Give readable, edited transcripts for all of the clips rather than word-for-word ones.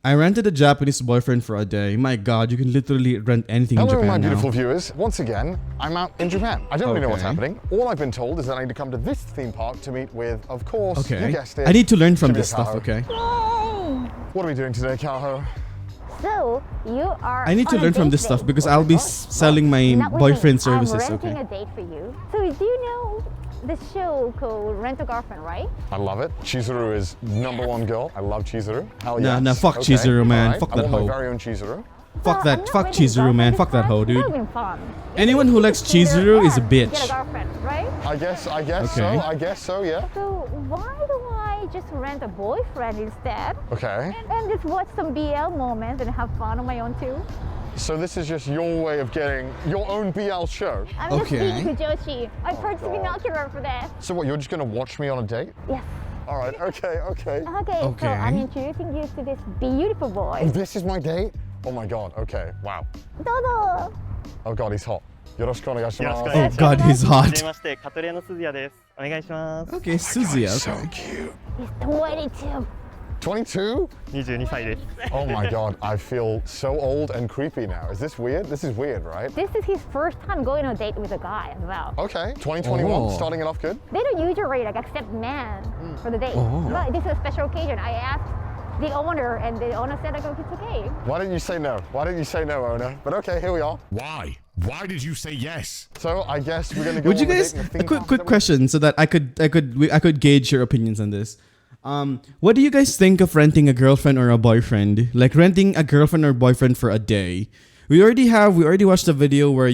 I rented a Japanese boyfriend for a day. My God, you can literally rent anything in Japan Hello, my now. beautiful viewers. Once again, I'm out in Japan. I don't really know what's Okay. happening. All I've been told is that I need to come to this theme park to meet with, of course, you Okay. guessed it. I need to learn from Shibuya this stuff, Kaho. okay? Yay! What are we doing today, Kaho? So you are. I need to on a learn from date this stuff date. because I'll be selling my Not with boyfriend me. services, I'm renting okay? a date for you. So do you know the show called Rent a Girlfriend, right? I love it. Chizuru is #1 girl. I love Chizuru. Hell Nah, yes. nah, fuck Okay. Chizuru, man. Alright. Fuck I that want hoe. my very own Chizuru. Fuck I'm that. not Fuck renting a Chizuru, girlfriend man. this Fuck that time. hoe, dude. That would've been fun. Anyone who likes Chizuru is a bitch. Get a girlfriend, right? I guess Okay. so. I guess so, yeah. So why don't I just rent a boyfriend instead? Okay. And just watch some BL moments and have fun on my own too. So this is just your way of getting your own BL show. I'm just Okay. being Fujoshi. I purchased God. binocular for that. So what, you're just gonna watch me on a date? Yes. All right, okay. Okay, Okay. so I'm introducing you to this beautiful boy. This is my date? Oh my God, okay, wow. Dodo! Oh God, he's hot. よろしくお願いします。 Oh God, he's はじ hot. めまして、カトレアの鈴谷です。お願いします。 Okay, Suzuya. So Okay. cute. He's 22. 22? 22歳です。 Oh my God, I feel so old and creepy now. Is this weird? This is weird, right? This is his first time going on a date with a guy as well. Okay, 2021, Oh. starting it off good. They don't usually like accept men for the date. Oh. But this is a special occasion. I asked the owner and the owner said like, okay, it's okay. Why didn't you say no? Why didn't you say no, owner? But okay, here we are. Why? Why did you say yes? So I guess we're gonna go Would you on a guys date in the a theme quick park, quick is that what- question so that I could gauge your opinions on this. What do you guys think of renting a girlfriend or a boyfriend? Like renting a girlfriend or boyfriend for a day. We already watched a video where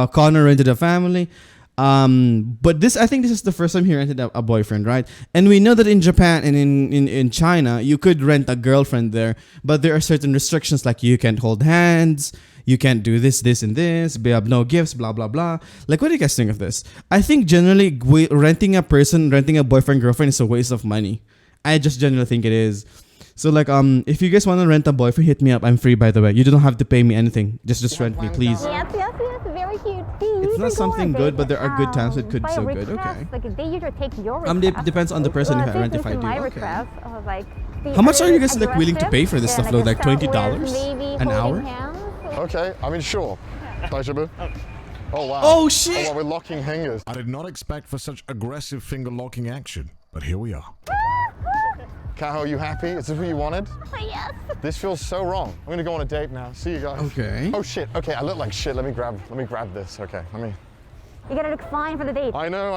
Connor rented a family. But I think this is the first time he rented a boyfriend, right? And we know that in Japan and in China, you could rent a girlfriend there, but there are certain restrictions like you can't hold hands, you can't do this, and this, we have no gifts, blah, blah, blah. Like, what do you guys think of this? I think generally renting a boyfriend, girlfriend is a waste of money. I just generally think it is. So like, if you guys want to rent a boyfriend, hit me up. I'm free, by the way. You don't have to pay me anything. Just rent me, please. Yes, very cute. It's not something good, but there are good times it could be so good. Okay. Like they usually take your request. Depends on the person Well, who this rent is if I do. my Okay. request. I was like, How much are you guys like willing to pay for this aggressive, stuff though? and Like I can start $20 with maybe an hour? holding hands. Okay, I mean, sure. Daijoubu? Oh wow. Oh shit! Oh, well, we're locking fingers. I did not expect for such aggressive finger locking action, but here we are. Kaho, you happy? Is this what you wanted? Yes. This feels so wrong. I'm gonna go on a date now. See you guys. Okay. Oh shit. Okay, I look like shit. Let me grab this. Okay, You gotta look fine for the date. I know.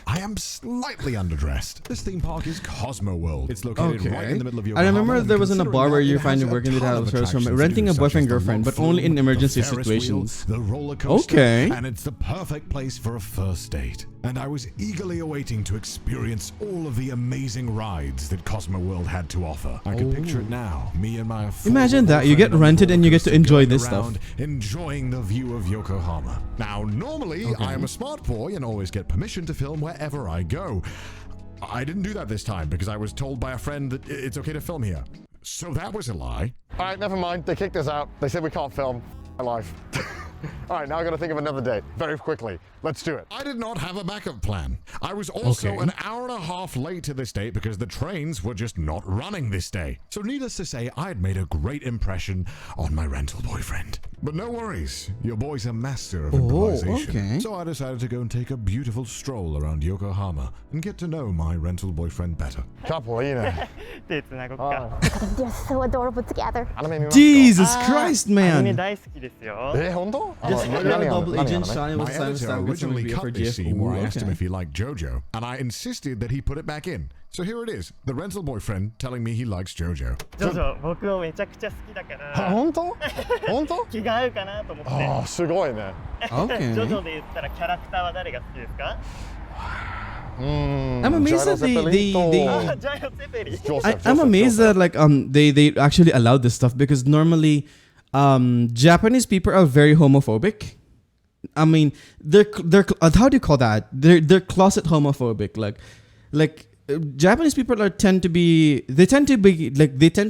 I am slightly underdressed. This theme park is Cosmo World. It's located Okay. right in the middle of I Yokohama. remember and there was in a considering bar that where it you has find a you're working with ton out of of service from attractions renting to a do, boyfriend, such as the girlfriend, log but only in flume, emergency the Ferris situations. wheel, the roller coaster, Okay. and it's the perfect place for a first date. And I was eagerly awaiting to experience all of the amazing rides that Cosmo World had to offer. I can picture it now. Me and my Imagine that, you get boyfriend on the rented and you get to roller enjoy coaster this going stuff. around, enjoying the view of Yokohama. Now, normally I am a smart boy and always get permission to film wherever I go. I didn't do that this time because I was told by a friend that it's okay to film here. So that was a lie. All right, never mind. They kicked us out. They said we can't film. My life. All right, now I gotta think of another date very quickly. Let's do it. I did not have a backup plan. I was also Okay. an hour and a half late to this date because the trains were just not running this day. So needless to say, I had made a great impression on my rental boyfriend. But no worries, your boy's a master of improvisation. okay. So I decided to go and take a beautiful stroll around Yokohama and get to know my rental boyfriend better. Capolina. 手つなごっか。 They're so adorable together. Jesus Christ, アニメ man! 大好きですよ。 本当? Just Nani regular anime? double Nani agent anime? Shine was My a editor style originally for cut this scene where I asked him okay. if he liked JoJo, and I insisted that he put it back in. So here it is, the rental boyfriend telling me he likes JoJo. ジョジョ、僕もめちゃくちゃ好きだから本当? 本当? 気が合うかなと思って。あー、すごいね。ジョジ Okay. ョで言ったらキャラクターは誰が好きですか？ I'm amazed that Gyro they Zeppelin あ、ジャイロ・セペリ。 I'm amazed that like they actually allowed this stuff because normally Japanese people are very homophobic. I mean they're how do you call that? They're closet homophobic. Like Japanese people tend to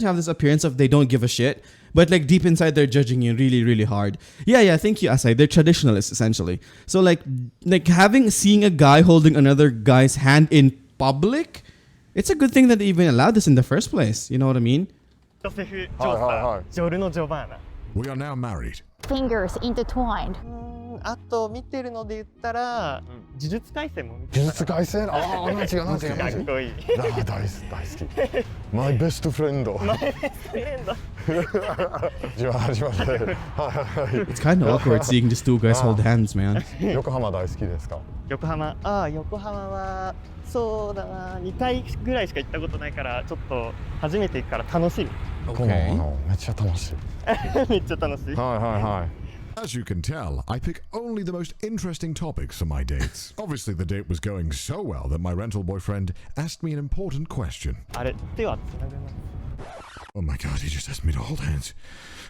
have this appearance of they don't give a shit, but like deep inside they're judging you really, really hard. Yeah, thank you, Asai. They're traditionalists essentially. So like seeing a guy holding another guy's hand in public, it's a good thing that they even allowed this in the first place. You know what I mean? ヨセフ・ジョーはいはいはいサー、ジョルノ・ジョバーナ。 We are now married. Fingers intertwined. あと見てるので言ったら、呪術廻戦も見て呪たか術廻戦ああ、同じが同じがな。か同じっこいい。ああ、大好き。マイベストフレンド。じわ始まって。はいはい。 It's kind of awkward seeing just two guys hold hands, man. 横浜大好きですか？横浜はそうだな、2回ぐらいしか行ったことないから、ちょっと初めて行くから楽しみ。このめっちゃ楽しい。めっちゃ楽しい。はいはいはい。 As you can tell, I pick only the most interesting topics for my dates. Obviously, the date was going so well that my rental boyfriend asked me an important question. あれ、手はつなぐの？ Oh my god, he just asked me to hold hands.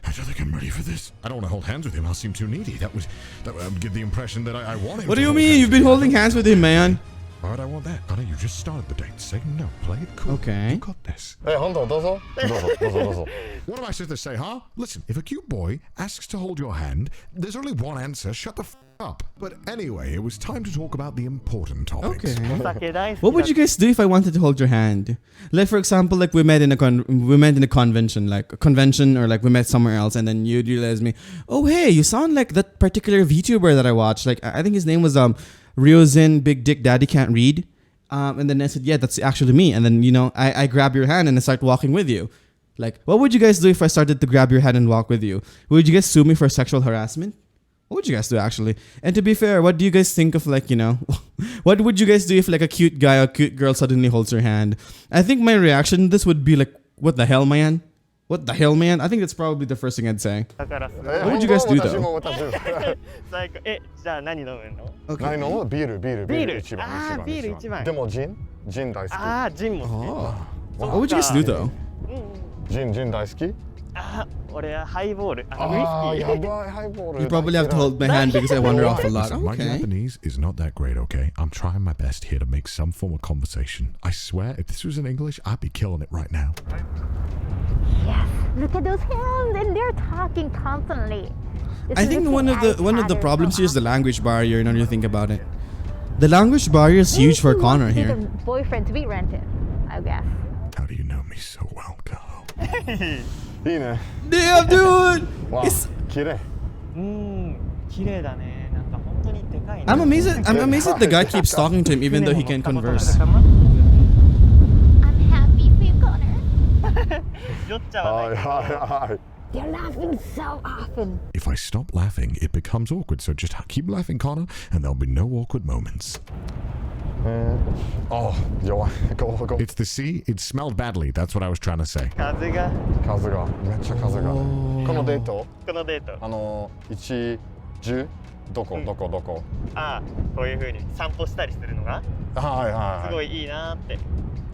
I don't think I'm ready for this. I don't want to hold hands with him, I'll seem too needy. That would give the impression that I want him. What to do you hold mean? hands You've been with me. holding hands with him, man. Alright, I want that. Connor, you just started the date. Say no. Play it cool. Okay. You got this. 本当どうぞどうぞ。 What am I supposed to say, huh? Listen, if a cute boy asks to hold your hand, there's only one answer. Shut the up. But anyway, it was time to talk about the important topics. Okay. お酒大好き。 What would you guys do if I wanted to hold your hand? Like, for example, like we met in a convention, like a convention, or like we met somewhere else, and then you'd realize me, oh hey, you sound like that particular VTuber that I watched. Like I think his name was Ryozen, Big Dick Daddy Can't Read. And then I said, yeah, that's actually me. And then I grab your hand and I start walking with you. Like, what would you guys do if I started to grab your hand and walk with you? Would you guys sue me for sexual harassment? What would you guys do, actually? And to be fair, what do you guys think of, like, what would you guys do if, like, a cute guy or a cute girl suddenly holds your hand? I think my reaction to this would be like, what the hell, man? What the hell, man? I think that's probably the first thing I'd say. だからすごい。 What would you guys do, 私 though? も私も。最高。じゃあ何飲むの？ Okay. 何飲む？ビール一番。あービール一番でもジン大好き。ああ、ジンも好 Oh. What would you guys do, though? き。ジン大好き？あー、俺はハイボール。ウイスキああ、やー。ばいハイボール。 You probably have to hold my hand because I wander off a lot. Listen, my Okay. Japanese is not that great, okay? I'm trying my best here to make some form of conversation. I swear, if this was in English, I'd be killing it right now. Yes, look at those hands, and they're talking constantly. It's I think looking one of at the each problems other here is the language barrier. Now you think about it, the language barrier is huge for He Connor wants to be here. the boyfriend to be rented, I guess. How do you know me so well, Carl? いいね。 Damn, dude! わあ It's- 綺麗。綺麗だね。なんか本当にでかいね。 I'm amazed that the guy keeps talking to him even though he can't converse. I'm happy for you, Connor. 酔っちゃわはいない。はいはい。 You're laughing so often. If I stop laughing, it becomes awkward, so just keep laughing, Connor, and there'll be no awkward moments. あ、弱い。Go. It's the sea, it smelled badly, that's what I was trying to say. 風が風がめっちゃ風が。このデートこのデート。 1、10どこ？ああ、こういう風に散歩したりするのがはいはい。すごいいいなーって。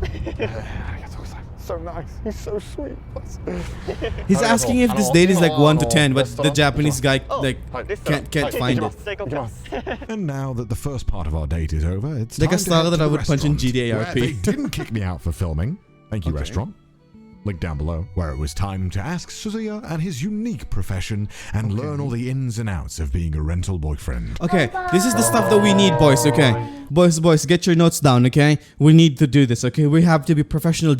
ありがとうございます。So nice. He's so sweet. He's asking if this date is like 1 to 10, but the restaurant? Japanese guy like レストラン。 can't find it. じゃあ行こうか。 And now that the first part of our date is over, it's Like a time to style head that to I the would punch in restaurant, GDARP. where they didn't kick me out for filming. Thank you, Okay. restaurant. Link down below, where it was time to ask Suzuya and his unique profession and learn all the ins and outs of being a rental boyfriend. Okay, this is the stuff that we need, boys. Okay, boys, get your notes down. Okay, we need to do this. Okay, we have to be professional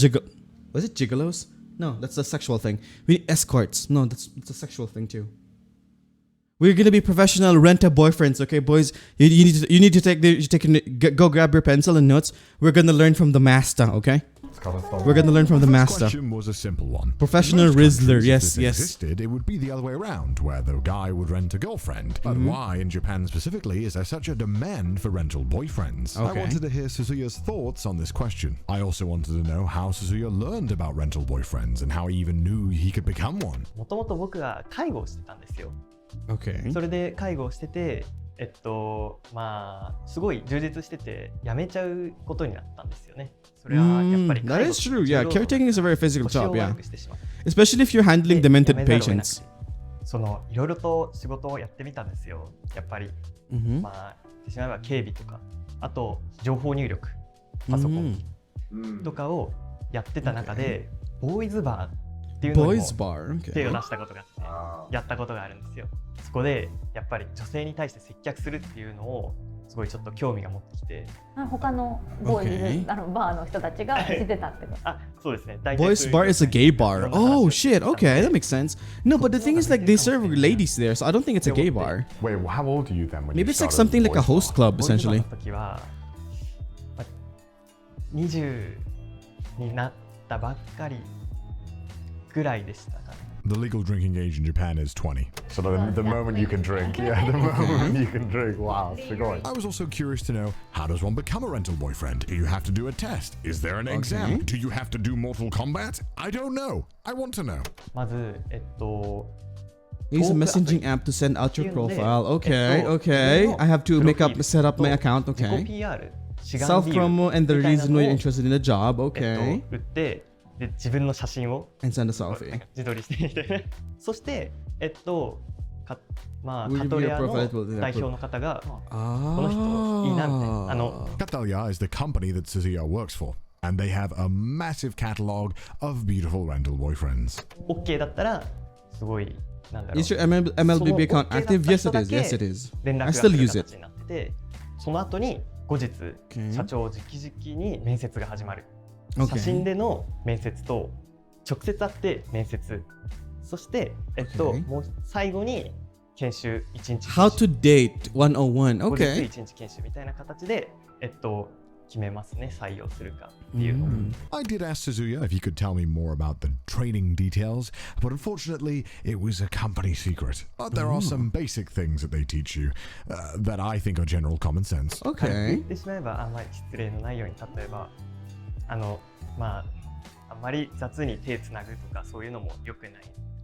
Was it gigolos? No, that's a sexual thing. We need escorts. No, that's a sexual thing too. We're gonna be professional rent-a-boyfriends, okay, boys? You need to go grab your pencil and notes. We're gonna learn from the master, okay? We're gonna learn from the First master. question was a simple one. Professional In most Rizzler, countries, yes, if this yes. existed, it would be the other way around, where the guy would rent a girlfriend. But why, in Japan specifically, is there such a demand for rental boyfriends? I Okay. wanted to hear Suzuya's thoughts on this question. I also wanted to know how Suzuya learned about rental boyfriends and how he even knew he could become one. もともと僕が介護をしてたんですよ。 Okay. それで介護をしてて、まあすごい充実してて辞めちゃうことになったんですよね。それはやっぱり That 介護 is true. Yeah, caretaking is a very physical 腰を job. Yeah, 悪くしてしまう。 especially if you're handling で demented 辞めざるを得なくて patients. そのいろいろと仕事をやってみたんですよ。やっぱり、まあ言ってしまえば警備とか、あと情報入力、パソコンとかをやってた中で、ボーイズバーっていうのにも Boys bar. 手を Okay. 出したことがあって、やったことがあるんですよ。そこでやっぱり女性に対して接客するっていうのをすごいちょっと興味が持ってきて、他のボーイズ、 Okay. バーの人たちが知ってたってこと。あ、そうですね。大体 Boys bar is a gay bar. Oh shit. Okay, that makes sense. No, but the thing is like they serve ladies there, so I don't think it's a gay bar. Wait, well, how old are you then when Maybe you it's like started something like a Boys host Bar? club essentially. の時は、まあ20になったばっかりぐらいでしたかね。The legal drinking age in Japan is 20. So the moment you can drink, yeah, the moment you can drink. Wow, I was also curious to know, how does one become a rental boyfriend? Do you have to do a test? Is there an exam? Do you have to do Mortal Kombat? I don't know. I want to know. まず、Use a messaging app to send out your profile. Okay, okay. I have to set up my account. 自己 Okay. PR、志願 Self 理由 promo and the みたいな reason の why を you're interested in the job. Okay. 売って、で自分の写真を And send a なん selfie. か自撮りしてみてそしてまあ Will カ you ト be レ a アの profile to 代表の方がこ Ah. の人いいなみたいな Catalia is the company that Suzuya works for, and they have a massive catalog of beautiful rental boyfriends. OK だったらすごいなんだろう Is your MLBB account active? Yes, it is. Yes, it is. 連絡 I が still 来る use 形 it. になっててその後に後日 Okay. 社長直々に面接が始まる Okay. 写真での面接と直接会って面接そしてOkay. もう最後に研修1日 How to date 101. 後日 Okay. 1日研修みたいな形で決めますね採用するかっていうのを I did ask Suzuya if he could tell me more about the training details, but unfortunately, it was a company secret. But there are some basic things that they teach you that I think are general common sense. 言っ Okay. てしまえばあんまり失礼のないように例えばまああんまり雑に手つなぐとかそういうのも良くない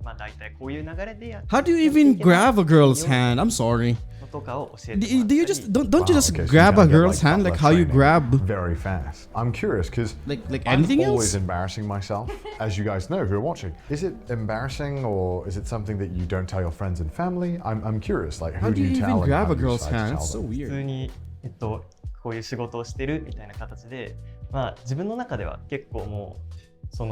まあ大体こういう流れでやって How do you even grab a girl's hand? I'm sorry. のとかを教えてもらった Do り you just don't you Wow, just okay, so grab you a gotta get, girl's like, hand like upper how you training grab very fast. I'm curious because like I'm anything always else? embarrassing myself, as you guys know who are watching. Is it embarrassing or is it something that you don't tell your friends and family? I'm curious. Like, How who do do you you tell? even And how grab a do you girl's decide to hand? tell It's so them? 普通 weird. にこういう仕事をしてるみたいな形でまあ自分の中では結構もうそ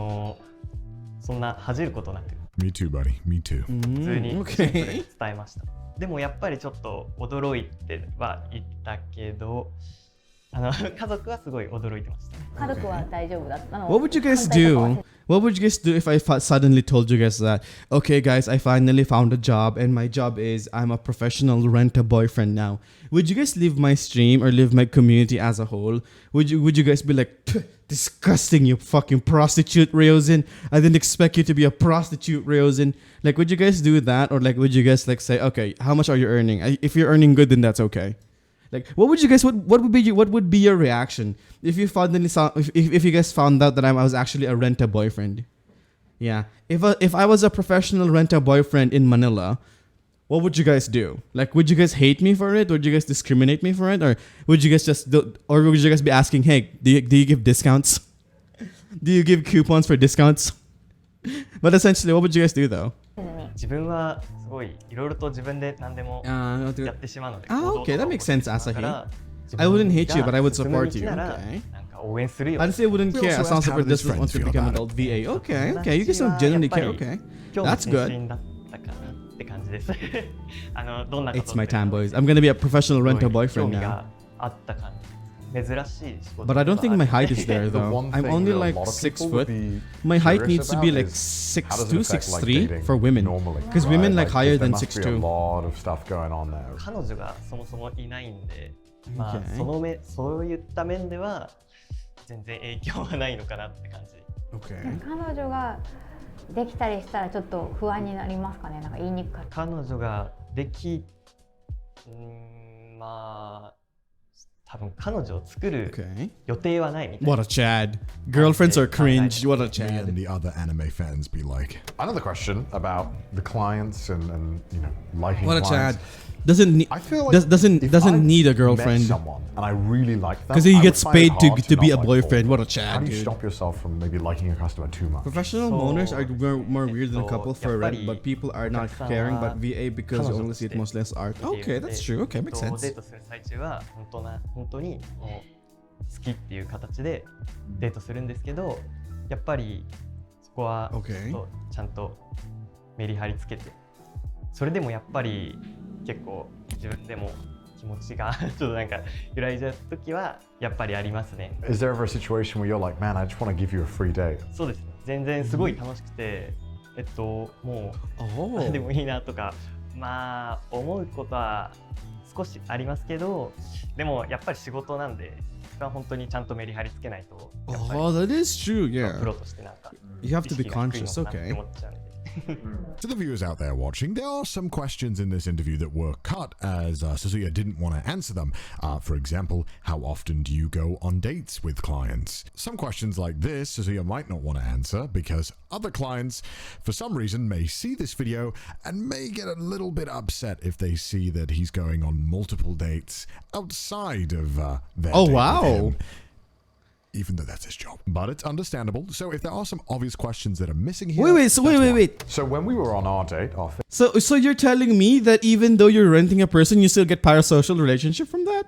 んな恥じることなく Me too, buddy. Me too. 普通にシンプルに Okay. 伝えましたでもやっぱりちょっと驚いては言ったけど家族はすごい驚いてました家族は大丈夫だったの。 What would you guys 反対とかは do? What would you guys do if I suddenly told you guys that, okay, guys, I finally found a job and my job is I'm a professional rent-a-boyfriend now? Would you guys leave my stream or leave my community as a whole? Would you guys be like, disgusting, you fucking prostitute, Ryozen? I didn't expect you to be a prostitute, Ryozen. Like, would you guys do that? Or like, would you guys like say, okay, how much are you earning? If you're earning good, then that's okay. Like, what would you guys? What would be your reaction if you finally saw if you guys found out that I was actually a rent-a-boyfriend? Yeah, if I was a professional rent-a-boyfriend in Manila, what would you guys do? Like, would you guys hate me for it? Would you guys discriminate me for it, or would you guys or would you guys be asking, hey, do you give discounts? Do you give coupons for discounts? But essentially, what would you guys do though? 自分はすごいいろいろと自分で何でもやってしまうので Okay, that makes sense, Asahi. だから I wouldn't hate you, but I would 自分が support 進 you. む道なら Okay. なんか応援するよ I'd say I wouldn't We care also as long as asked how the did this person wants to friend become feel adult VA. Okay, 友 okay, you guys 達は are genuinely やっぱ care. り Okay, 興味 that's 津 good. 々だったかなって感じですどんなこと It's my time, boys. I'm gonna be a professional 興 rental 味 boyfriend が now. あった感じ珍しい仕事 But I don't think my height is there The though. one I'm thing only that a like lot of 6 people would foot. be My height curious needs to be about like is how does it 6'2", affect, like, 6'3" dating for women. normally, Because right? women like higher there than must be a 6'2". lot of stuff going on there. 彼女がそもそもいないんで、まあ Okay. そういった面では全然影響はないのかなって感じ。 Okay. 彼女ができたりしたらちょっと不安になりますかね。なんか言いにくかった。彼女がまあ多分彼女を作る Okay. 予定はないみたい What な。 a Chad. Girlfriends are cringe. What a Me and Chad. the other anime fans be like, Another question about the clients and you know liking What a clients. Chad. Doesn't need I feel like if doesn't I need a met girlfriend. someone and I really like them Because he I would gets find it paid hard to be not a like boyfriend. them. What a How Chad, do you dude. stop yourself from maybe liking a customer too much? Professional So, owners are more weird than a couple for yeah, rent, but people are not caring. But VA because you only see it mostly as art. Okay, that's true. Okay, makes デ sense. ートする最中は本当にもう好きっていう形でデートするんですけど、やっぱりそこは Okay. ちゃんとメリハリつけて、それでもやっぱり結構自分でも気持ちがちょっとなんか揺らいじゃう時はやっぱりありますね。 Is there ever a situation where you're like, man, I just want to give you a free day? そうですね、全然すごい楽しくて、もう何でもいいなとかまあ思うことは少しありますけど、でもやっぱり仕事なんでそれは本当にちゃんとメリハリつけないとやっぱり Oh, that is true. プ Yeah. ロとしてなんか You have to be 意識が低いの conscious. かなって Okay. 思っちゃうんで。To the viewers out there watching, there are some questions in this interview that were cut as Suzuya didn't want to answer them. For example, how often do you go on dates with clients? Some questions like this Suzuya might not want to answer because other clients, for some reason, may see this video and may get a little bit upset if they see that he's going on multiple dates outside of their Oh, date with wow. him. Even though that's his job. But it's understandable. So if there are some obvious questions that are missing here... Wait. that's why. So when we were on our date, our So you're telling me that even though you're renting a person, you still get parasocial relationship from that?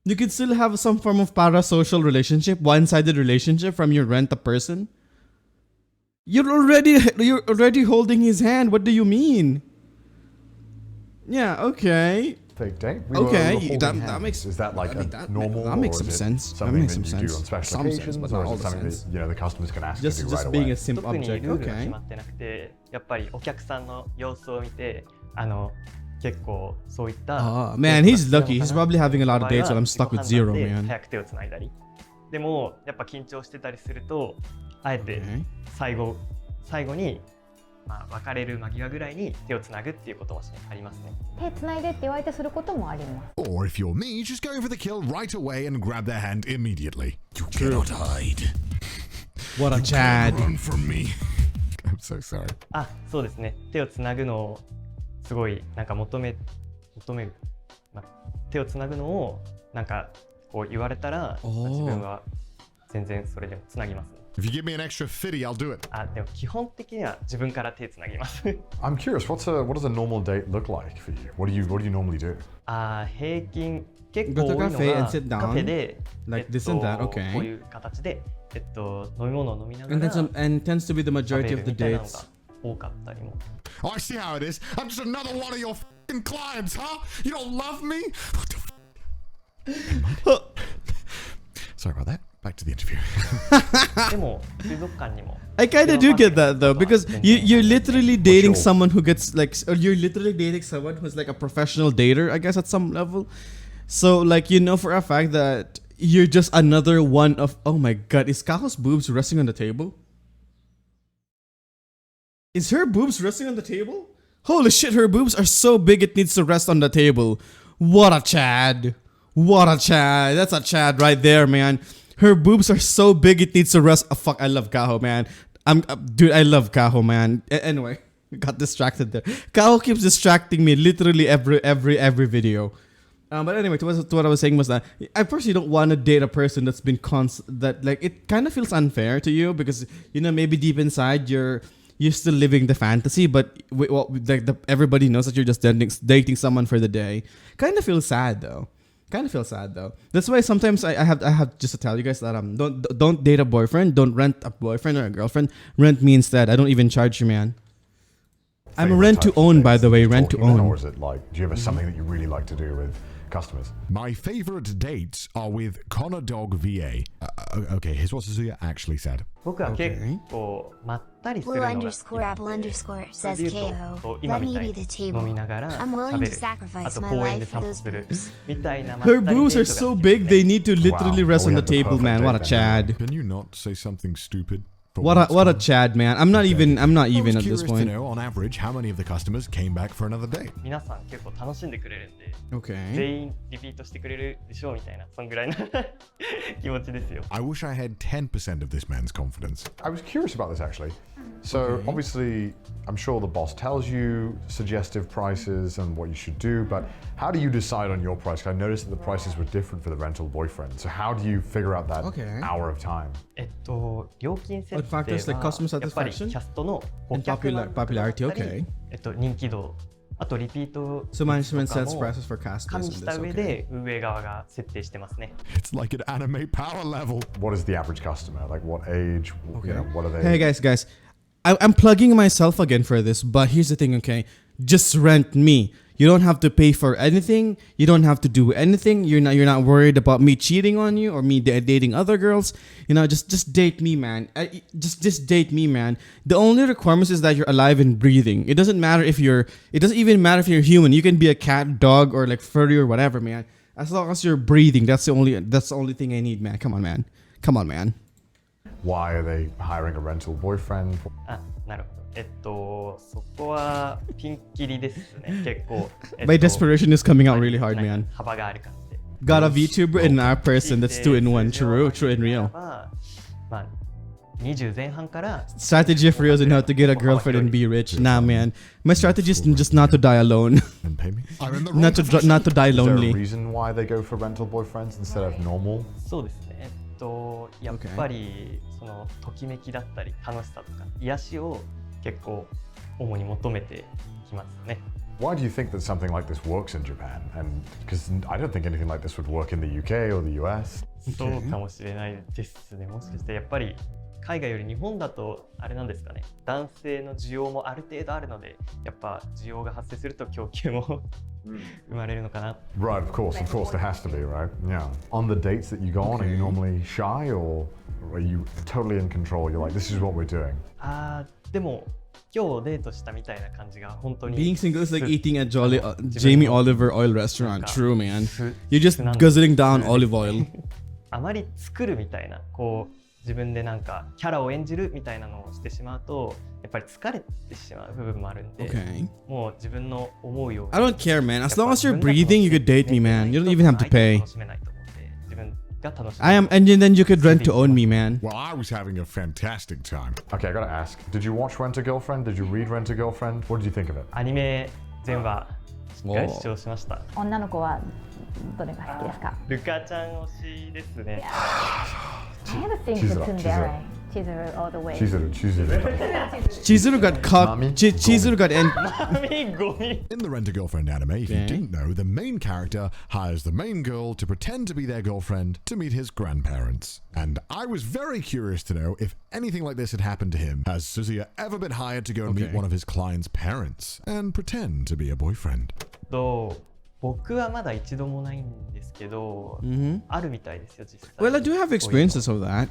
You can still have some form of parasocial relationship, one-sided relationship from your rent a person? You're already holding his hand. What do you mean? Yeah, okay. fake date. Okay, holding that hands. makes- Is that like I mean, a that normal? that makes or some is it sense. That Something makes that some you do sense. on special Some sense, occasions, but or not all is it the something sense. that the customers can ask you to Just do right being away? a simp 特に object. ルールが Okay. 決まってなくて、やっぱりお客さんの様子を見て、結構そういった Oh, man, he's lucky. He's probably having a lot of dates while I'm stuck with zero, で man. 早く手をつないだり。でもやっぱ緊張してたりすると、あえて Okay. 最後に、まあ、別れる間際ぐらいに手をつなぐっていうこともありますね。手つないでって言われてすることもあります。 Or if you're me, just going for the kill right away and grab their hand immediately. You True. cannot hide. What a Chad. Run from me. I'm so sorry. あ、そうですね。手をつなぐのをすごいなんか求める、まあ、手をつなぐのをなんかこう言われたら、おー自分は全然それでもつなぎますね。If you give me an extra fitty, I'll do it. あ、でも基本的には自分から手つなぎます。I'm curious. What does a normal date look like for you? What do you normally do? あ、平均結 Go 構 to 多い cafe の and が sit down, カフェで、 like this and that, okay. こういう形で、飲み物を飲みなが And ら and tends to be the 食べ majority る of the みたいなの dates. が多かったりも。 Oh, I see how it is. I'm just another one of your fucking clients, huh? You don't love me? What the Sorry about that. Back to the interview. でも水族館にも I kind of do get that though, because you're literally dating someone who gets like, or you're literally dating someone who's like a professional dater, I guess, at some level. So like, you know for a fact that you're just another one of, oh my god, is Kaho's boobs resting on the table? Is her boobs resting on the table? Holy shit, her boobs are so big it needs to rest on the table. What a Chad. What a Chad. That's a Chad right there, man. Her boobs are so big it needs to rest. Oh, fuck, I love Kaho, man. Dude, I love Kaho, man. Anyway, got distracted there. Kaho keeps distracting me literally every video. But anyway, to what I was saying was that I personally don't want to date a person that's been that like it kind of feels unfair to you because you know maybe deep inside you're still living the fantasy, but everybody knows that you're just dating someone for the day. Kind of feels sad though. That's why sometimes I have just to tell you guys that don't date a boyfriend, don't rent a boyfriend or a girlfriend. Rent me instead. I don't even charge you, man. I'm Favorite rent to types of own, by dates the that way. you're Rent to talking about, own. Or is it like, do you have something that you really like to do with customers? My favorite dates are with CDawgVA. Okay, here's what Suzuya actually said. 僕は結構まったりする Blue のが好き underscore apple underscore それ says で言う KO. と今 Let み me たい be the に table. 飲みながら I'm willing 喋 to る sacrifice あと my 公園で life 散 for 歩 those する boobs. みたいな Her boobs are so big they need to literally Wow. rest Well, on we the had the table, man. perfect What a date Chad. Can you not say something stupid? for What once, a Tom? Chad, man. I'm not even I was at this curious to point. know, on average, how many of the customers came back for another date. 皆さん結構楽しんでくれるんで Okay. 全員リピートしてくれるでしょうみたいなそんぐらいな気持ちですよ I wish I had 10% of this man's confidence. I was curious about this actually. So obviously, I'm sure the boss tells you suggestive prices and what you should do, but how do you decide on your price? 'Cause I noticed that the prices were different for the rental boyfriend. So how do you figure out that Okay. hour of time? 料金設定 What factors like は customer やっぱり satisfaction? キャストの And 顧客満足だったり popularity, okay. 人気度あとリピート So management とか sets も prices for cast 加味 lists し and た this, 上 okay. で運営側が設定してますね It's like an anime power level. What is the average customer? Like what age? You know, what are they? Hey guys, I'm plugging myself again for this, but here's the thing, okay? Just rent me. You don't have to pay for anything. You don't have to do anything. You're not worried about me cheating on you or me dating other girls. Just date me, man. Just date me, man. The only requirement is that you're alive and breathing. It doesn't even matter if you're human. You can be a cat, dog, or like furry or whatever, man. As long as you're breathing, that's the only thing I need, man. Come on, man. Why are they hiring a rental boyfriend? あ、なるほど。そこはピンキリですね。結構。My desperation is coming out really hard, なん man. か幅がある感じで。Got a VTuber and an person. That's 2 in 1. True and real. まあ、20前半から Strategy of Ryozen how to get a girlfriend and be rich. Nah, man. My strategy is just not to die alone. And pay me? I'm in the wrong not to die Is there a lonely. reason why they go for rental boyfriends instead of normal? そうですね。やっぱりそのときめきだったり楽しさとか癒しを結構主に求めてきますね。Why do you think that something like this works in Japan? And because I don't think anything like this would work in the UK or the US. そうかもしれないですね。もしかしてやっぱり海外より日本だとあれなんですかね。男性の需要もある程度あるので、やっぱ需要が発生すると供給も生まれるのかな。Right, of course, there has to be, right? Yeah. On the dates that you go on, are you normally shy or are you totally in control? You're like, this is what we're doing. でも今日デートしたみたいな感じが本当に Being single is like eating at Jamie Oliver oil restaurant. True, man. You're just guzzling down olive oil. あまり作るみたいなこう自分でなんかキャラを演じるみたいなのをしてしまうとやっぱり疲れてしまう部分もあるんで、もう自分の思うように I don't care, man. As long as you're breathing, you could date me, man. You don't even have to pay. And then you could rent to own me, man. Well, I was having a fantastic time. Okay, I gotta ask, did you watch Rent a Girlfriend? Did you read Rent a Girlfriend? What did you think of it? アニメ全話しっかり視聴しました。女の子はどれが好きですか？ルカちゃん推しですね。I have a thing for tsundere. Chizuru all the way. Chizuru got caught. Chizuru got In the Rent-A-Girlfriend anime, if you didn't know, the main character hires the main girl to pretend to be their girlfriend to meet his grandparents. And I was very curious to know if anything like this had happened to him. Has Suzuya ever been hired to go and meet one of his client's parents and pretend to be a boyfriend? 僕はまだ一度もないんですけど、あるみたいですよ実際。Well, I do have experiences of that.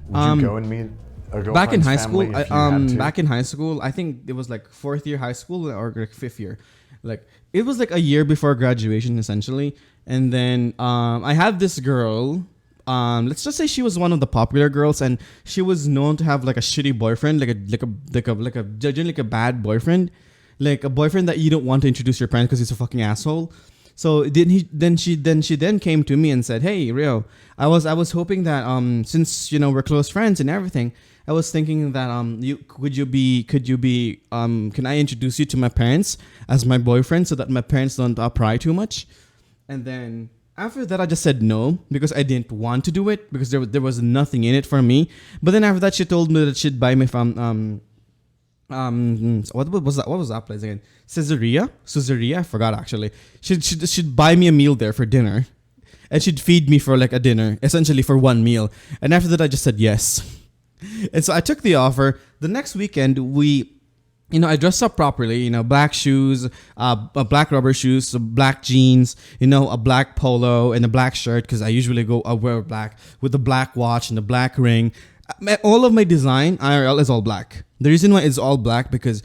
Would you go and meet a girlfriend's back in high school, family if you had to? back in high school, I think it was like 4th year high school or like 5th year. Like it was like a year before graduation essentially. And then I had this girl. Let's just say she was one of the popular girls, and she was known to have like a shitty boyfriend, judging like a bad boyfriend, like a boyfriend that you don't want to introduce your parents because he's a fucking asshole. So then she came to me and said, "Hey, Ryo, I was hoping that since we're close friends and everything, I was thinking that can I introduce you to my parents as my boyfriend so that my parents don't pry too much?" And then after that, I just said no because I didn't want to do it because there was nothing in it for me. But then after that, she told me that she'd buy me from what was that place again? Caesarea? I forgot actually. She'd buy me a meal there for dinner, and she'd feed me for like a dinner, essentially for one meal. And after that, I just said yes. And so I took the offer. The next weekend, I dressed up properly. Black shoes, black rubber shoes, black jeans. A black polo and a black shirt because I usually wear black with the black watch and the black ring. All of my design IRL is all black. The reason why it's all black because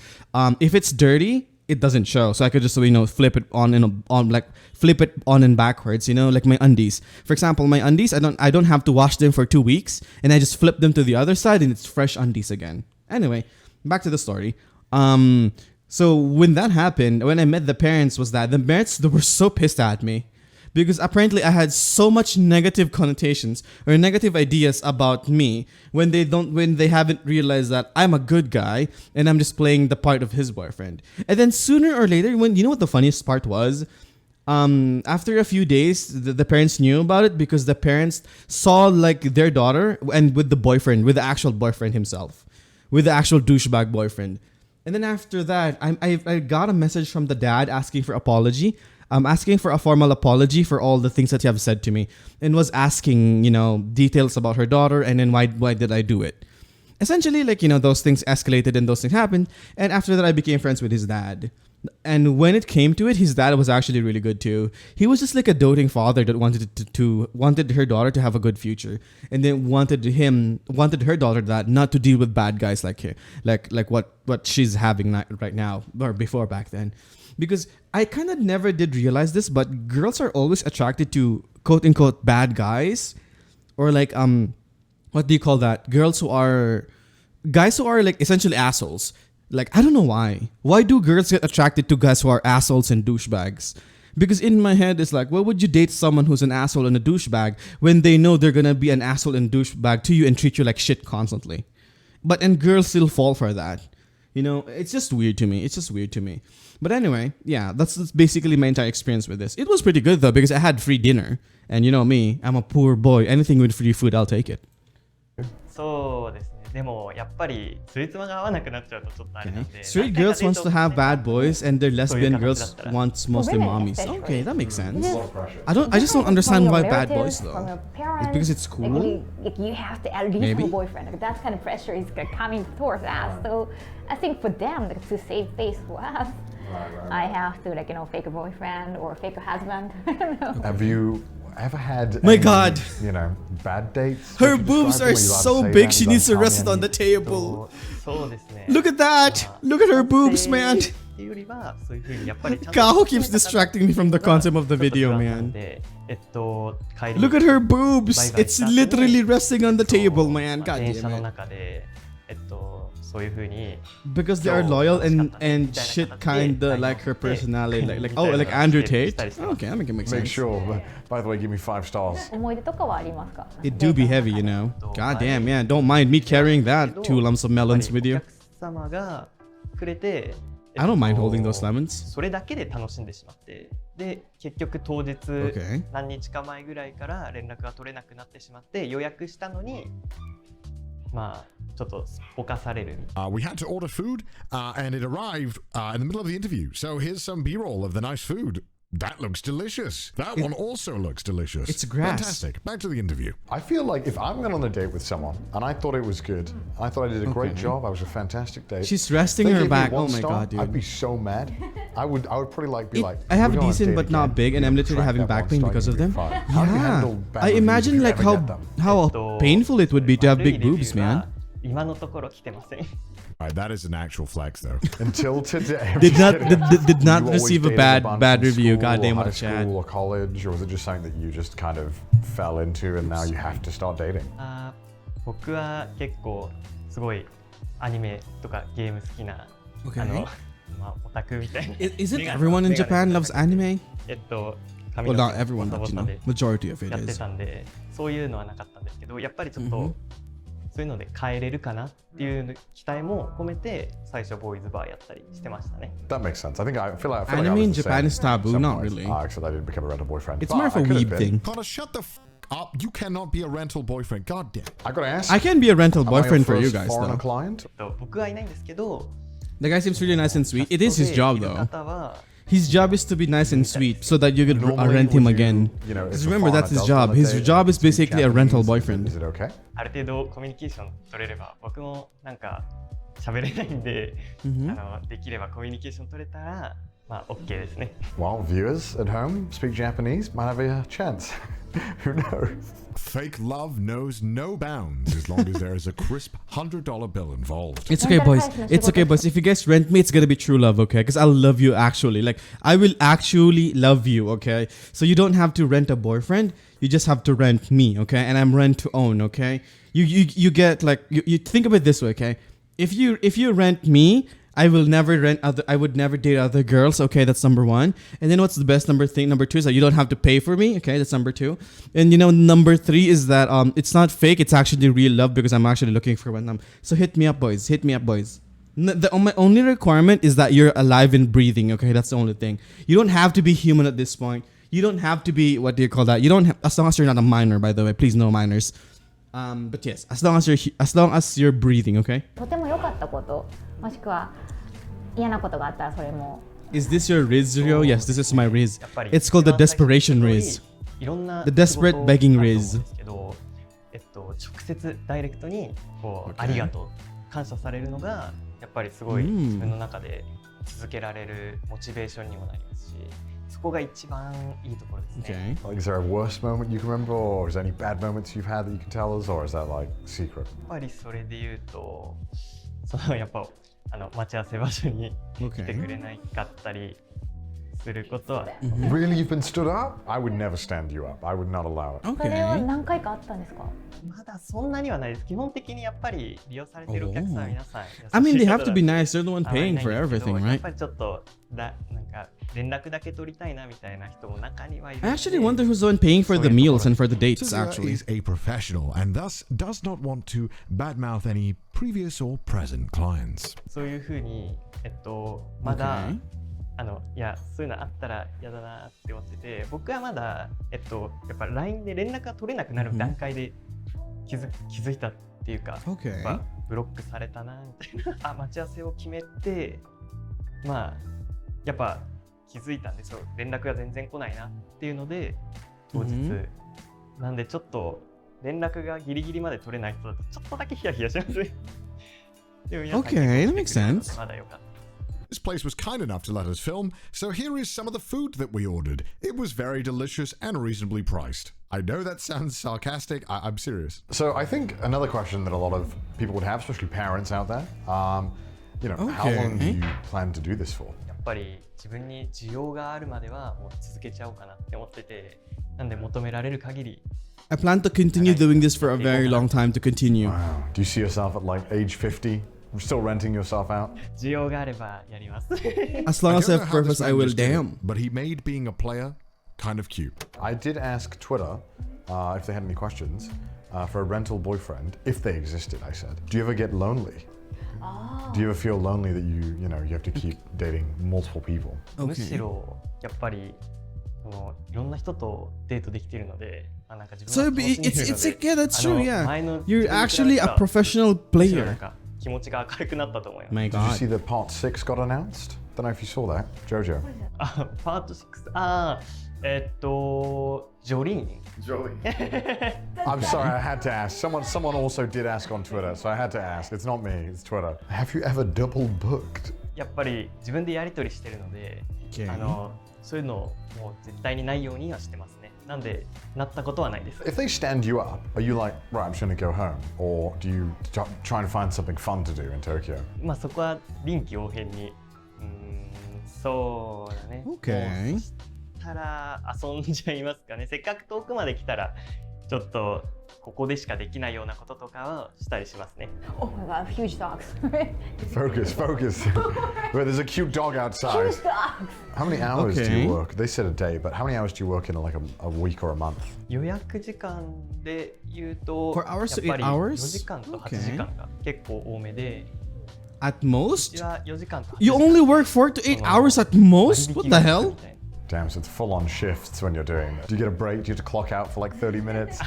if it's dirty, it doesn't show. So I could just flip it flip it on and backwards. Like my undies. For example, my undies I don't have to wash them for 2 weeks, and I just flip them to the other side, and it's fresh undies again. Anyway, back to the story. So when that happened, when I met the parents, the parents they were so pissed at me. Because apparently I had so much negative connotations or negative ideas about me when they haven't realized that I'm a good guy and I'm just playing the part of his boyfriend. And then sooner or later, what the funniest part was? After a few days, the parents knew about it because the parents saw like their daughter and with the actual boyfriend himself, with the actual douchebag boyfriend. And then after that, I got a message from the dad asking for apology. Asking for a formal apology for all the things that you have said to me, and was asking, details about her daughter, and then why did I do it? Essentially, those things escalated and those things happened, and after that, I became friends with his dad. And when it came to it, his dad was actually really good too. He was just like a doting father that wanted her daughter to have a good future, and then wanted her daughter that not to deal with bad guys like her, like what she's having right now or before back then. Because I kind of never did realize this, but girls are always attracted to quote unquote bad guys, or like what do you call that? Guys who are like essentially assholes. Like, I don't know why. Why do girls get attracted to guys who are assholes and douchebags? Because in my head, it's like, why would you date someone who's an asshole and a douchebag when they know they're gonna be an asshole and douchebag to you and treat you like shit constantly? And girls still fall for that. You know, it's just weird to me. But anyway, yeah, that's basically my entire experience with this. It was pretty good though, because I had free dinner. And you know me, I'm a poor boy. Anything with free food, I'll take it. そうですね。でもやっぱりついつまが合わなくなっちゃうとちょっとあれなんで。Straight girls wants to have bad boys, and their lesbian girls wants mostly women mommies. especially. Okay, that makes sense. A lot of pressure. I just don't understand From why your bad relatives, boys though. from your parents, It's because it's cool. you have to at least Maybe. have a boyfriend. Like, that kind of pressure is coming towards us. So I think for them, like, to save face for us, I have to fake a boyfriend or fake a husband. I don't know. Have you ever had My any, God. bad dates? Her Would you boobs describe are them? Are you allowed to so say big, that? she You needs to don't rest tell on me the table. そうですね。 Look at that! Look at her boobs, man! っていうよりはそういうふうにやっぱりちゃんと Kaho keeps distracting me from the concept of the video, ちょっと不安な man. んで帰り Look at her boobs! Bye-bye. It's literally resting on the そう table, man. まあ God 電車の damn it. 中でそういうふうに Because they are loyal and shit kinda like her personality. Like Andrew Tate? Okay, that makes Make sense. sure. By the way, give me 5 stars. 思い出とかはありますか？ It do be heavy, you know. God damn, man. Don't mind me carrying that 2 lumps of melons with お you. 客様がくれて I don't mind holding those lemons. それだけで楽しんでしまってで結局当日 Okay. 何日か前ぐらいから連絡が取れなくなってしまって予約したのにまあちょっとすっぽかされるみたい We had to order food, and it arrived in the middle of the interview. So here's some B-roll of the nice food. That looks delicious. That one also looks delicious. It's grass. Fantastic. Back to the interview. I feel like if I'm going on a date with someone and I thought it was good, I thought I did a great job, I was a fantastic date. She's resting they her gave me back. 1 Oh my star, God, dude. I'd be so mad. I would probably be like, I have we're going on a decent date but not again. big, and I'm literally Track having that back 1 pain star, because of give me them. 5. How do you handle bad I reviews if imagine you like ever get them? how painful it would be to have 悪い big レビュー boobs, は man. 今のところ来てません All right, that is an actual flex, though. Until today. Did not did You not always receive a dated bad bunch bad in review. school God damn, or what a high chat. school or college, or was it just something that you just kind of fell into and now you have to start dating? 僕は結構すごいアニメとかゲーム好きな Okay. まあオタクみたいな Is it everyone in Japan loves anime? 髪 Well, の not 毛 everyone, ボ but サ you ボサ know, で majority of it やって is. たんでそういうのはなかったんですけどやっぱりちょっとそういうので変えれるかなっていう期待も込めて最初ボーイズバーやったりしてましたね That makes sense. I feel like Anime I in was the Japan same is taboo, at some not point. really. Except I didn't become a rental boyfriend. It's But more of I a could have weeb been. thing. Connor, shut the up. You cannot be a rental boyfriend. God damn. I gotta ask. I can be a rental am I your boyfriend for you first guys foreigner though. client? 僕はいないんですけど The guy seems really nice and sweet. It is his キャ job ストでいる though. 方は His job is to be nice and sweet so that you could Normally, rent him would you, again. you know, if Because a remember, that's his foreigner does job. on a His date job and is speaks basically a rental Japanese, boyfriend. Is it okay? ある程度コミュニケーション取れれば僕もなんか喋れないんで、できればコミュニケーション取れたらまあ OK ですね Well, viewers at home speak Japanese, might have a chance. Who knows? Fake love knows no bounds as long as there is a crisp $100 bill involved. It's okay, boys. It's okay, boys. If you guys rent me, it's gonna be true love, okay? Because I'll love you actually. Like, I will actually love you, okay? So you don't have to rent a boyfriend. You just have to rent me, okay? And I'm rent to own, okay? You get like you think of it this way, okay? If you rent me, I would never date other girls. Okay, that's number 1. And then what's the best number 2 is that you don't have to pay for me. Okay, that's number 2. And you know, number 3 is that it's not fake. It's actually real love because I'm actually looking for one. So hit me up, boys. Hit me up, boys. My only requirement is that you're alive and breathing. Okay, that's the only thing. You don't have to be human at this point. You don't have to be, what do you call that? You don't have, as long as you're not a minor, by the way. Please, no minors. But yes, as long as you're breathing. Okay. とても良かったこともしくは嫌なことがあったらそれも Is this your Riz, Ryo? Yes, this is my Riz. やっぱり It's called the desperation 一番最 Riz. 初にいろんな The desperate 仕事 begging あると思うん Riz. ですけど直接ダイレクトにこう、Okay. ありがとう感謝されるのがやっぱりすごい自分の中で続けられるモチベーションにもなりますし、そこが一番いいところですね。Okay. Like, is there a worst moment you can remember, or is there any bad moments you've had that you can tell us, or is that like secret? やっぱりそれで言うと、やっぱ待ち合わせ場所に来てくれないかったりすることは、Really, you've been stood up? I would never stand you up. I would not allow it. それは Okay. 何回かあったんですか？まだそんなにはないです。基本的にやっぱり利用されてるお客さんは皆さん、 I mean, they have to be 優しい方だ nice. They're the one あまり paying ないん for ですけど everything, やっ right? ぱりちょっとなんか連絡だけ取りたいなみたいな人も中にはいる I ので actually wonder who's the one paying for the meals and for the dates, Suzuya actually. is a professional and thus does not want to badmouth any previous or present clients. そういうふうにまだ Okay. いやそういうのあったら嫌だなって思ってて、僕はまだやっぱ LINE で連絡が取れなくなる段階で気づいたっていうか、 Okay. やっぱブロックされたなみたいな待ち合わせを決めて、まあやっぱ気づいたんですよ。連絡が全然来ないなっていうので当日、なんでちょっと連絡がギリギリまで取れない人だとちょっとだけヒヤヒヤしますね。でも皆さん Okay, that 結 makes 構来てくれるので sense. まだよかった。 This place was kind enough to let us film, so here is some of the food that we ordered. It was very delicious and reasonably priced. I know that sounds sarcastic. I'm serious. So I think another question that a lot of people would have, especially parents out there, how long do you plan to do this for? やっぱり自分に需要があるまではもう続けちゃおうかなって思ってて、なんで求められる限り I plan to continue doing this for a very long time to continue. Wow. Do you see yourself at like age 50, still renting yourself out? 需要があればやります。 As long I as I don't know have how this purpose, I man will. just did it, Damn. but he made being a player kind of cute. I did ask Twitter if they had any questions for a rental boyfriend, if they existed, I said. Do you ever get lonely? Do you ever feel lonely that you have to keep dating multiple people? むしろやっぱりいろんな人とデートできているので、なんか自 So 分は楽しんでいるので it's yeah, that's true. 前 Yeah, の you're 自分に比べ actually た a ら professional むしろなん player. か気持ちが明るくなったと思います。 My Did you see God. that part 6 got announced? Don't know if you saw that. Jojo. パート6、ジョリーン Jolie. I'm sorry, I had to ask. Someone also did ask on Twitter, so I had to ask. It's not me, it's Twitter. Have you ever double booked? やっぱり自分でやり取りしてるので、 Okay. そういうのをもう絶対にないようにはしてますね。なんでなったことはないです。 If they stand you up, are you like, right, I'm just gonna go home? Or do you try and find something fun to do in Tokyo? まあそこは臨機応変に、そうだね。 Okay. もうそしたら遊んじゃいますかね。せっかく遠くまで来たらちょっとここでしかできないようなこととかをしたりしますね。 Oh my god, huge dogs. Focus. Wait, there's a cute dog outside. Huge dogs. How many hours do Okay. you work? They said a day, but how many hours do you work in like a week or a month? 予約時間で言うと、 4 hours to やっぱり 8 hours? 4時間と8時間が結構多めで、 At う most, ちは4時間と8時 you 間 only work 4 to 8 hours at most. What the hell? Damn, so it's full on shifts when you're doing it. Do you get a break? Do you have to clock out for like 30 minutes?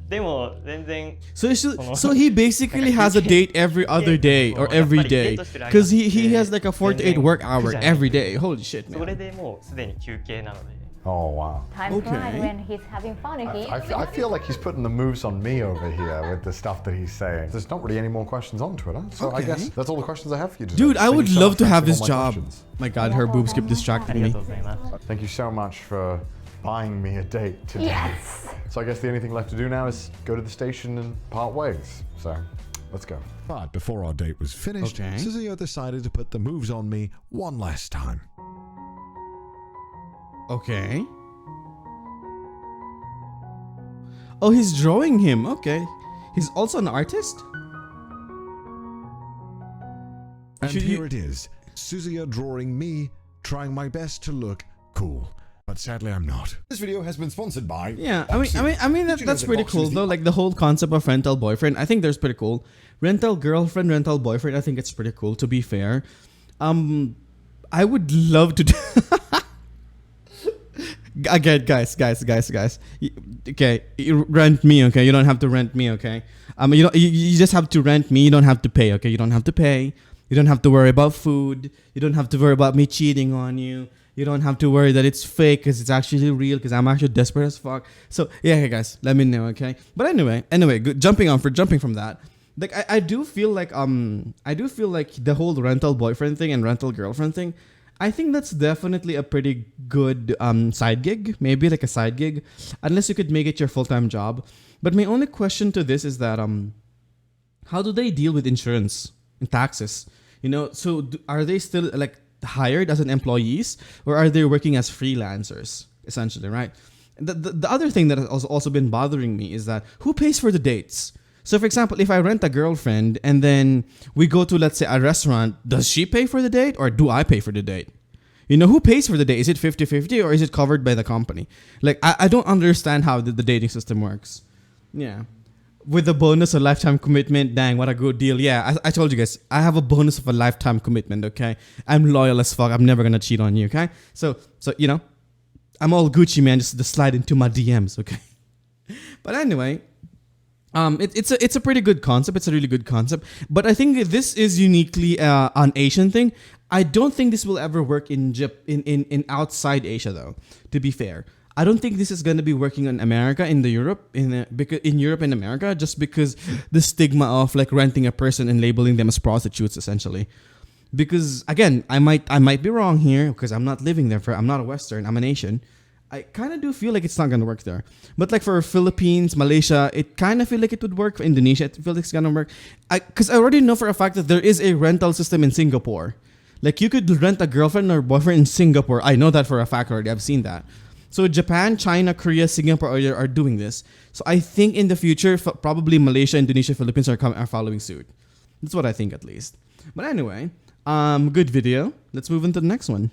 でも全然 So he basically has a date every other day or every day because he has like a 4 to 8 work hour every day. Holy shit, それ man. でもうすでに休憩なので Oh, wow. Time Okay. flies when he's having fun. I feel like he's putting the moves on me over here with the stuff that he's saying. There's not really any more questions on Twitter, so I Okay. guess that's all the questions I have for you today. Dude, I Thank would you so love much to for have answering this all my job. questions. My God, her boobs keep あ distracting りが me. とうございます。 Thank you so much for buying me a date today. Yes. So I guess the only thing left to do now is go to the station and part ways. So let's go. But before our date was finished, Okay. Suzuya decided to put the moves on me one last time. Okay. Oh, he's drawing him. Okay. He's also an artist? And Should here you- it is, Suzuya drawing me, trying my best to look cool. But sadly, I'm not. This video has been sponsored by. Yeah, Boxy. I mean Did you know that's that pretty Boxy cool is the though. Like the whole concept of rental boyfriend, I think that's pretty cool. Rental girlfriend, rental boyfriend, I think it's pretty cool. To be fair, I would love to. Again, guys. Okay, you rent me. Okay, you don't have to rent me. Okay, you just have to rent me. You don't have to pay. Okay, you don't have to pay. You don't have to worry about food. You don't have to worry about me cheating on you. You don't have to worry that it's fake because it's actually real because I'm actually desperate as fuck. So yeah, hey guys, let me know, okay? But anyway, good. Jumping from that. Like I do feel like the whole rental boyfriend thing and rental girlfriend thing, I think that's definitely a pretty good side gig, maybe like a side gig, unless you could make it your full-time job. But my only question to this is that how do they deal with insurance and taxes? You know, so are they still like hired as an employees, or are they working as freelancers essentially, right? The other thing that has also been bothering me is that who pays for the dates? So for example, if I rent a girlfriend and then we go to, let's say, a restaurant, does she pay for the date or do I pay for the date? You know, who pays for the date? Is it 50-50 or is it covered by the company? Like, I don't understand how the dating system works. Yeah. With the bonus of lifetime commitment, dang, what a good deal. Yeah, I told you guys, I have a bonus of a lifetime commitment, okay? I'm loyal as fuck. I'm never going to cheat on you, okay? So you know, I'm all Gucci, man. Just slide into my DMs, okay? But anyway, it's a pretty good concept. It's a really good concept. But I think this is uniquely an Asian thing. I don't think this will ever work in outside Asia, though, to be fair. I don't think this is going to be working in America, in Europe and America, just because the stigma of like renting a person and labeling them as prostitutes, essentially. Because again, I might be wrong here because I'm not living there. I'm not a Western. I'm an Asian. I kind of do feel like it's not going to work there. But like for Philippines, Malaysia, it kind of feel like it would work. For Indonesia, it feels like it's going to work. Because I already know for a fact that there is a rental system in Singapore. Like you could rent a girlfriend or boyfriend in Singapore. I know that for a fact already. I've seen that. So Japan, China, Korea, Singapore are doing this. So I think in the future, probably Malaysia, Indonesia, Philippines are following suit. That's what I think at least. But anyway, good video. Let's move into the next one.